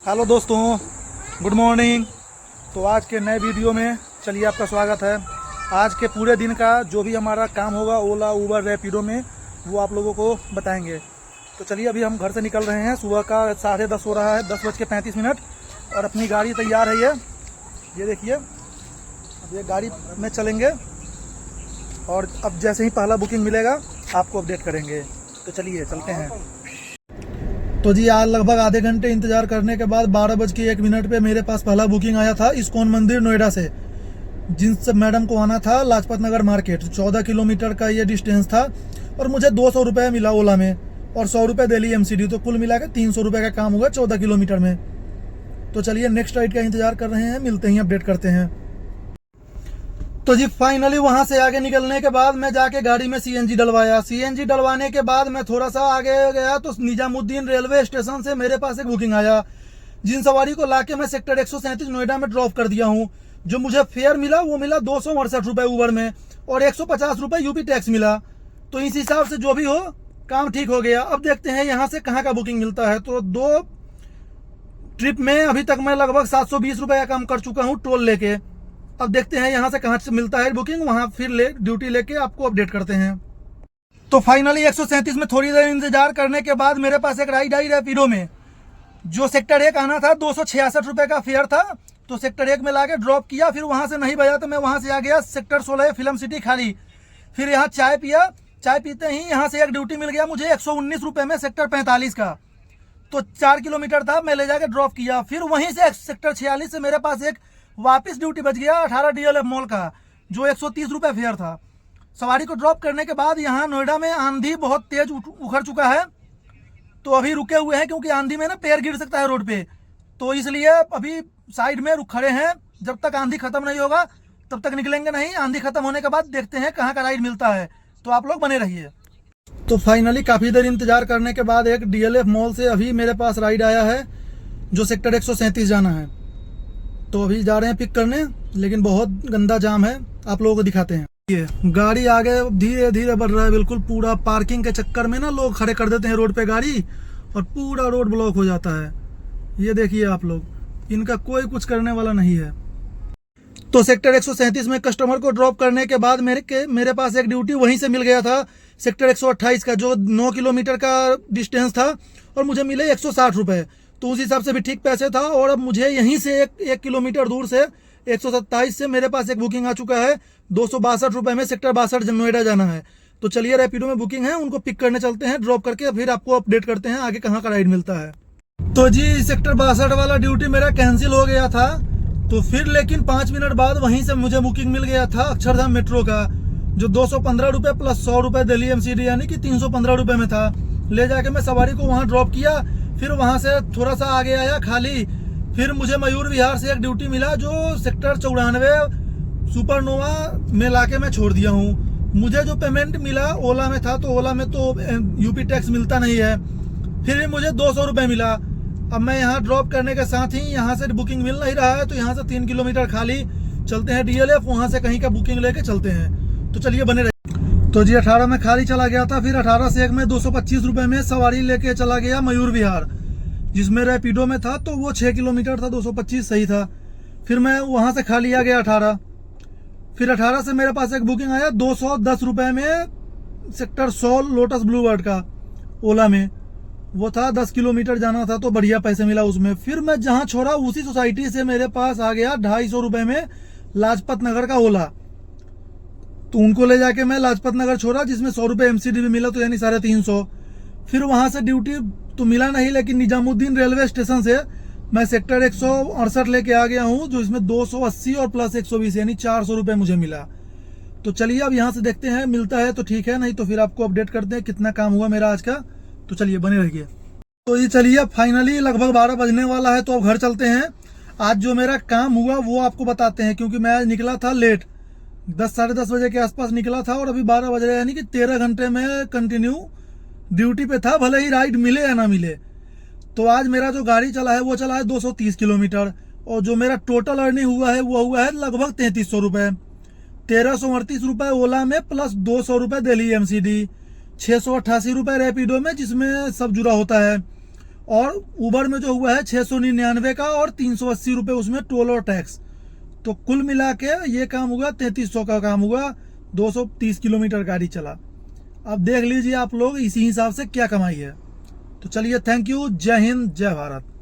Hello दोस्तों, good morning. तो आज के नए वीडियो में चलिए आपका स्वागत है। आज के पूरे दिन का जो भी हमारा काम होगा ओला, उबर, रैपिडो में, वो आप लोगों को बताएंगे। तो चलिए अभी हम घर से निकल रहे हैं। सुबह का 10:30 हो रहा है, 10:35 और अपनी गाड़ी तैयार है। ये देखिए, अब ये गाड़ी में चलेंगे और अब जैसे ही पहला बुकिंग मिलेगा आपको अपडेट करेंगे। तो चलिए चलते हैं। तो जी आज लगभग आधे घंटे इंतजार करने के बाद 12:01 पे मेरे पास पहला बुकिंग आया था इस्कॉन मंदिर नोएडा से। जिनसे मैडम को आना था लाजपत नगर मार्केट। 14 किलोमीटर का ये डिस्टेंस था और मुझे 200 रुपये मिला ओला में और 100 रुपये दिल्ली एमसीडी। तो कुल मिला के 300 रुपये का काम होगा 14 किलोमीटर में। तो चलिए नेक्स्ट राइड का इंतजार कर रहे हैं, मिलते ही अपडेट करते हैं। तो जी फाइनली वहां से आगे निकलने के बाद मैं जाके गाड़ी में सीएनजी डलवाया। सीएनजी डलवाने के बाद मैं थोड़ा सा आगे गया तो निजामुद्दीन रेलवे स्टेशन से मेरे पास एक बुकिंग आया, जिन सवारी को लाके मैं सेक्टर 137 नोएडा में ड्रॉप कर दिया हूं। जो मुझे फेयर मिला वो मिला 268 रुपये उबर में और 150 रुपये यूपी टैक्स मिला। तो इस हिसाब से जो भी हो काम ठीक हो गया। अब देखते हैं यहाँ से कहाँ का बुकिंग मिलता है। तो 2 ट्रिप में अभी तक मैं लगभग 720 रुपये का काम कर चुका हूँ टोल लेके। अब देखते हैं यहाँ से कहाँ से मिलता है बुकिंग, वहां फिर ड्यूटी लेके आपको अपडेट करते हैं। तो फाइनली 137 में थोड़ी देर इंतजार करने के बाद मेरे पास एक राइड आई रैपिडो में। जो सेक्टर 1 आना था 266 रुपये का फेयर था। तो सेक्टर 1 में लाके ड्रॉप किया, फिर वहां से नहीं बजा तो मैं वहां से आ गया सेक्टर 16 फिल्म सिटी खाली। फिर यहाँ चाय पिया, चाय पीते ही यहाँ से एक ड्यूटी मिल गया मुझे 119 रुपये में सेक्टर 45 का। तो 4 किलोमीटर था, मैं ले जाके ड्रॉप किया। फिर वहीं से सेक्टर 46 से मेरे पास एक वापस ड्यूटी बच गया 18 डीएलएफ मॉल का, जो 130 रुपये फेयर था। सवारी को ड्रॉप करने के बाद यहाँ नोएडा में आंधी बहुत तेज उखड़ चुका है। तो अभी रुके हुए हैं क्योंकि आंधी में ना पैर गिर सकता है रोड पे। तो इसलिए अभी साइड में खड़े हैं। जब तक आंधी खत्म नहीं होगा तब तक निकलेंगे नहीं। आंधी खत्म होने के बाद देखते हैं कहाँ का राइड मिलता है। तो आप लोग बने रहिए। तो फाइनली काफ़ी देर इंतजार करने के बाद एक डीएलएफ मॉल से अभी मेरे पास राइड आया है जो सेक्टर 137 जाना है। तो अभी जा रहे हैं पिक करने, लेकिन बहुत गंदा जाम है, आप लोगों को दिखाते हैं। ये गाड़ी आगे धीरे धीरे बढ़ रहा है। बिल्कुल पूरा पार्किंग के चक्कर में ना लोग खड़े कर देते हैं रोड पे गाड़ी और पूरा रोड ब्लॉक हो जाता है। ये देखिए आप लोग, इनका कोई कुछ करने वाला नहीं है। तो सेक्टर 137 में कस्टमर को ड्रॉप करने के बाद मेरे पास एक ड्यूटी वहीं से मिल गया था सेक्टर 128 का, जो 9 किलोमीटर का डिस्टेंस था और मुझे मिले 160 रुपये। तो उस हिसाब से भी ठीक पैसे था। और अब मुझे यहीं से एक किलोमीटर दूर से 127 से मेरे पास एक बुकिंग आ चुका है 262 रुपये में सेक्टर 62 नोएडा जाना है। तो चलिए रैपिडो में बुकिंग है, उनको पिक करने चलते हैं, ड्रॉप करके फिर आपको अपडेट करते हैं आगे कहाँ का राइड मिलता है। तो जी सेक्टर 62 वाला ड्यूटी मेरा कैंसिल हो गया था। तो फिर लेकिन 5 मिनट बाद वहीं से मुझे बुकिंग मिल गया था अक्षरधाम मेट्रो का, जो 215 रुपये प्लस 100 रुपये दिल्ली एमसीडी, यानी कि 315 रुपये में था। ले जाके मैं सवारी को वहाँ ड्रॉप किया, फिर वहां से थोड़ा सा आगे आया खाली। फिर मुझे मयूर विहार से एक ड्यूटी मिला जो सेक्टर 94 सुपरनोवा में लाके मैं छोड़ दिया हूँ। मुझे जो पेमेंट मिला ओला में था, तो ओला में तो यूपी टैक्स मिलता नहीं है। फिर मुझे 200 रुपये मिला। अब मैं यहाँ ड्रॉप करने के साथ ही यहाँ से बुकिंग मिल नहीं रहा है, तो यहाँ से 3 किलोमीटर खाली चलते हैं डीएलएफ, वहाँ से कहीं का बुकिंग लेके चलते हैं। तो चलिए बने रहिए। तो जी 18 में खाली चला गया था, फिर 18 से 1 में 225 रुपये में सवारी लेके चला गया मयूर विहार, जिसमें रैपिडो में था। तो वो 6 किलोमीटर था, 225 सही था। फिर मैं वहाँ से खाली आ गया 18। फिर 18 से मेरे पास एक बुकिंग आया 210 रुपये में सेक्टर 100 लोटस ब्लू वर्ड का ओला में। वो था 10 किलोमीटर जाना था, तो बढ़िया पैसे मिला उसमें। फिर मैं जहाँ छोड़ा उसी सोसाइटी से मेरे पास आ गया 250 रुपये में लाजपत नगर का ओला। तो उनको ले जाके मैं लाजपत नगर छोड़ा, जिसमें 100 रुपये एमसीडी भी मिला, तो यानी 350। फिर वहां से ड्यूटी तो मिला नहीं, लेकिन निजामुद्दीन रेलवे स्टेशन से मैं सेक्टर 168 लेके आ गया हूं, जो इसमें 280 और प्लस 120 यानी 400 रुपये मुझे मिला। तो चलिए अब यहाँ से देखते हैं, मिलता है तो ठीक है, नहीं तो फिर आपको अपडेट करते हैं कितना काम हुआ मेरा आज का। तो चलिए बने रहिए। तो ये चलिए फाइनली लगभग 12 बजने वाला है, तो अब घर चलते हैं। आज जो मेरा काम हुआ वो आपको बताते हैं, क्योंकि मैं निकला था लेट, 10 साढ़े 10 बजे के आसपास निकला था और अभी 12 बज रहे हैं, यानी कि 13 घंटे में कंटिन्यू ड्यूटी पे था, भले ही राइड मिले या ना मिले। तो आज मेरा जो गाड़ी चला है वो चला है 230 किलोमीटर और जो मेरा टोटल अर्निंग हुआ है वो हुआ है लगभग 3300 रुपये। 1338 रुपये ओला में प्लस 200 रुपये दिल्ली एमसीडी, 688 रुपये रैपिडो में जिसमें सब जुड़ा होता है, और उबर में जो हुआ है 699 का, और 380 रुपये उसमें टोल और टैक्स। तो कुल मिला के ये काम हुआ 3300 का काम हुआ। 230 किलोमीटर गाड़ी चला। अब देख लीजिए आप लोग इसी हिसाब से क्या कमाई है। तो चलिए, थैंक यू, जय हिंद, जय भारत।